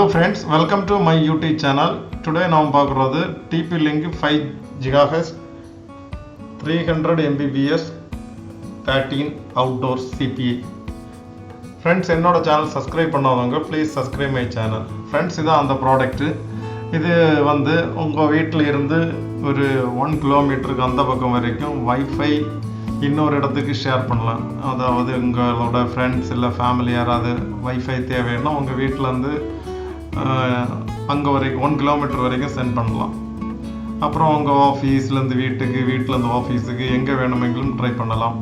Hello friends, welcome to my YouTube channel. Today நாம் பார்க்குறது TP-Link 5 GHz 300 Mbps 13 outdoor CPI. Friends, என்னோட channel subscribe பண்ணாதவங்க please subscribe my channel. Friends, இதான் அந்த product. இது உங்கள் வீட்டில் இருந்து ஒரு 1 கிலோமீட்டருக்கு அந்த பக்கம் வரைக்கும் வைஃபை இன்னொரு இடத்துக்கு ஷேர் பண்ணலாம். அதாவது உங்களோட ஃப்ரெண்ட்ஸ் இல்லை ஃபேமிலி யாராவது வைஃபை தேவைன்னா உங்கள் வீட்டிலேருந்து அங்கே வரைக்கும் 1 கிலோமீட்டர் வரைக்கும் சென்ட் பண்ணலாம். அப்புறம் உங்கள் ஆஃபீஸ்லேருந்து வீட்டுக்கு, வீட்டிலேருந்து ஆஃபீஸுக்கு எங்கே வேணுமெങ്കിലും ட்ரை பண்ணலாம்.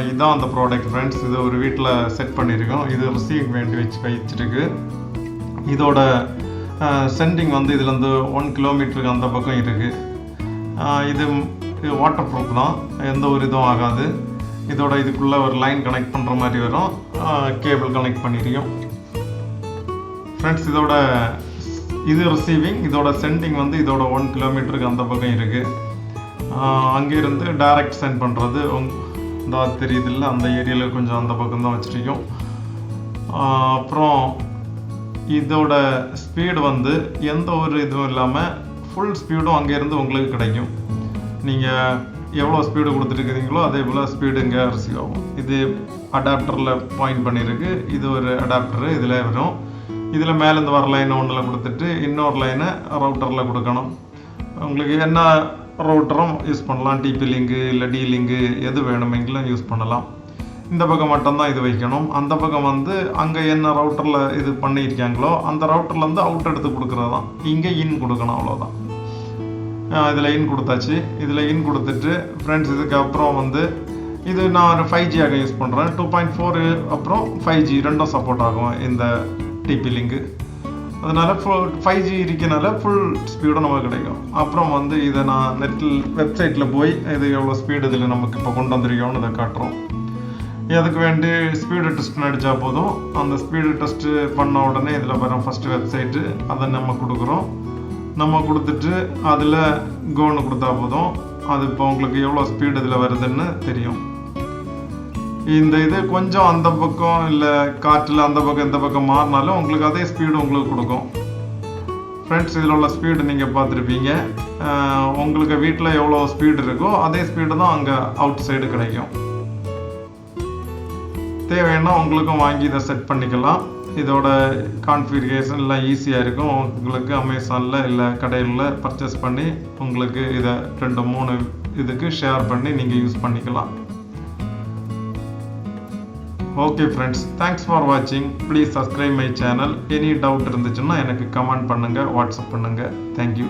இதுதான் அந்த ப்ராடக்ட் ஃப்ரெண்ட்ஸ். இது ஒரு வீட்டில் செட் பண்ணியிருக்கோம். இது ரிசீவ் வேண்டி வச்சிருக்கு. இதோட சென்டிங் இதுலேருந்து 1 கிலோமீட்டருக்கு அந்த பக்கம் இருக்குது. இது வாட்டர் ப்ரூஃப் தான், எந்த ஒரு இதுவும் ஆகாது. இதோட இதுக்குள்ளே ஒரு லைன் கனெக்ட் பண்ணுற மாதிரி வரும், கேபிள் கனெக்ட் பண்ணியிருக்கோம் ஃப்ரெண்ட்ஸ். இதோட இது ரிசீவிங், இதோட சென்டிங் இதோட 1 கிலோமீட்டருக்கு அந்த பக்கம் இருக்குது. அங்கேருந்து டைரக்ட் சென்ட் பண்ணுறது தெரியுதில்ல, அந்த ஏரியாவில் கொஞ்சம் அந்த பக்கம் தான் வச்சுருக்கோம். அப்புறம் இதோட ஸ்பீடு எந்த ஒரு இதுவும் இல்லாமல் ஃபுல் ஸ்பீடும் அங்கேருந்து உங்களுக்கு கிடைக்கும். நீங்கள் எவ்வளோ ஸ்பீடு கொடுத்துருக்குறீங்களோ அதே போல் ஸ்பீடு இங்கே ரிசீவ் ஆகும். இது அடாப்டரில் பாயிண்ட் பண்ணியிருக்கு. இது ஒரு அடாப்டரு இதில் வரும். இதில் மேலேருந்து வர லைனை ஒன்றில் கொடுத்துட்டு இன்னொரு லைனை ரவுட்டரில் கொடுக்கணும். உங்களுக்கு என்ன ரவுட்டரும் யூஸ் பண்ணலாம், TP-Link இல்லை D-Link எது வேணுமெങ്കിലും யூஸ் பண்ணலாம். இந்த பக்கம் மட்டும்தான் இது வைக்கணும். அந்த பக்கம் அங்கே என்ன ரவுட்டரில் இது பண்ணியிருக்காங்களோ அந்த ரவுட்டர்லேருந்து அவுட் எடுத்து கொடுக்குறது தான். இங்கே இன் கொடுக்கணும், அவ்வளோதான். இதில் இன் கொடுத்தாச்சு. இதில் இன் கொடுத்துட்டு ஃப்ரெண்ட்ஸ், இதுக்கப்புறம் இது நான் ஒரு 5G-ஆக யூஸ் பண்ணுறேன். 2.4 அப்புறம் 5G ரெண்டும் சப்போர்ட் ஆகும் இந்த TP-Link. அதனால் 5G இருக்கனால ஃபுல் ஸ்பீடும் நமக்கு கிடைக்கும். அப்புறம் இதை நான் நெட்டில் வெப்சைட்டில் போய் இது எவ்வளோ ஸ்பீடு இதில் நமக்கு இப்போ கொண்டு வந்திருக்கோம்னு இதை காட்டுறோம். அதுக்கு வேண்டி ஸ்பீடு டெஸ்ட்னு அடித்தா போதும். அந்த ஸ்பீடு டெஸ்ட்டு பண்ண உடனே இதில் வரும் ஃபஸ்ட்டு வெப்சைட்டு, அதை நம்ம கொடுக்குறோம். நம்ம கொடுத்துட்டு அதில் கோன்னு கொடுத்தா போதும். அது இப்போ உங்களுக்கு எவ்வளோ ஸ்பீடு இதில் வருதுன்னு தெரியும். இந்த இது கொஞ்சம் அந்த பக்கம் இல்லை காற்றில் அந்த பக்கம் இந்த பக்கம் மாறினாலும் உங்களுக்கு அதே ஸ்பீடு உங்களுக்கு கொடுக்கும் ஃப்ரெண்ட்ஸ். இதில் உள்ள ஸ்பீடு நீங்கள் பார்த்துருப்பீங்க. உங்களுக்கு வீட்டில் எவ்வளோ ஸ்பீடு இருக்கோ அதே ஸ்பீடு தான் அங்கே அவுட் சைடு கிடைக்கும். தேவைன்னா உங்களுக்கும் வாங்கி இதை செட் பண்ணிக்கலாம். இதோட கான்ஃபிகரேஷன் எல்லாம் ஈஸியாக இருக்கும். உங்களுக்கு அமேசானில் இல்லை கடையில் பர்ச்சேஸ் பண்ணி உங்களுக்கு இதை 2-3 இதுக்கு ஷேர் பண்ணி நீங்கள் யூஸ் பண்ணிக்கலாம். ஓகே ஃப்ரெண்ட்ஸ், தேங்க்ஸ் ஃபார் வாட்சிங். Please subscribe my channel. Any doubt இருந்துச்சுன்னா எனக்கு கமெண்ட் பண்ணுங்கள், வாட்ஸ்அப் பண்ணுங்கள். தேங்க்யூ.